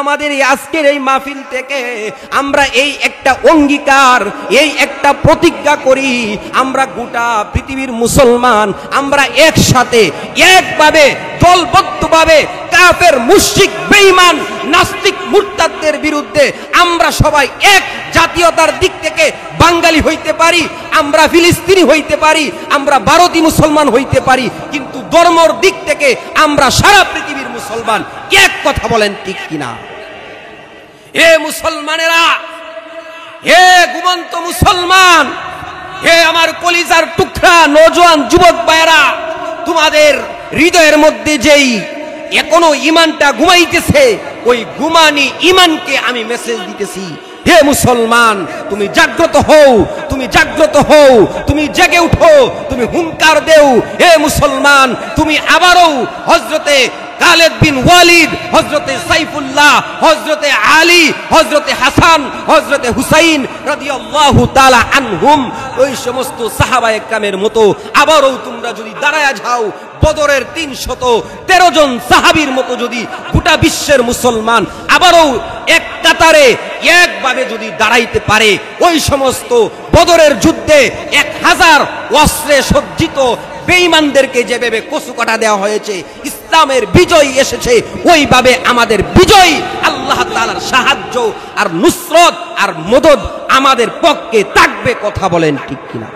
আমাদের আজকের এই মাহফিল থেকে আমরা এই একটা অঙ্গীকার, এই একটা প্রতিজ্ঞা করি, আমরা গোটা পৃথিবীর মুসলমান আমরা একসাথে একভাবে দলবদ্ধভাবে কাফের মুশরিক বেঈমান নাস্তিক মুরতাদদের বিরুদ্ধে আমরা সবাই এক জাতীয়তার দিক থেকে বাঙালি হইতে পারি, আমরা ফিলিস্তিনি হইতে পারি, আমরা ভারতীয় মুসলমান হইতে পারি, কিন্তু ধর্মের দিক থেকে আমরা সারা পৃথিবীর মুসলমান। এক কথা বলেন ঠিক কিনা? হে মুসলমানেরা, হে ঘুমন্ত মুসলমান, হে আমার কলিজার টুকরা নওজোয়ান যুবক ভাইরা, তোমাদের হৃদয়ের মধ্যে যেই এখনো ঈমানটা ঘুমাইতেছে, ওই ঘুমানি ঈমানকে আমি মেসেজ দিতেছি। হে মুসলমান, তুমি জাগ্রত হও, তুমি জাগ্রত হও, তুমি জেগে উঠো, তুমি হুঙ্কার দেও। হে মুসলমান, তুমি আবারও হযরতে খালিদ বিন ওয়ালিদ, হযরতে সাইফুল্লাহ, হযরতে আলী, হযরতে হাসান, হযরতে হুসাইন রাদিয়াল্লাহু তাআলা আনহুম, ওই সমস্ত সাহাবায়ে কেরামের মতো আবারও তোমরা যদি দাঁড়ায়া যাও, বদরের 313 জন সাহাবীর মতো যদি গোটা বিশ্বের মুসলমান আবারও এক কাতারে একভাবে যদি দাঁড়াইতে পারে, ওই সমস্ত বদরের যুদ্ধে 1000 অস্ত্রে সজ্জিত বেঈমানদেরকে যেভাবে কচুকাটা দেওয়া হয়েছে, ইসলামের বিজয় এসেছে, ওইভাবে আমাদের বিজয় আল্লাহ তাআলার সাহায্য আর নুসরত আর মদদ আমাদের পক্ষে থাকবে। কথা বলেন ঠিক কিনা?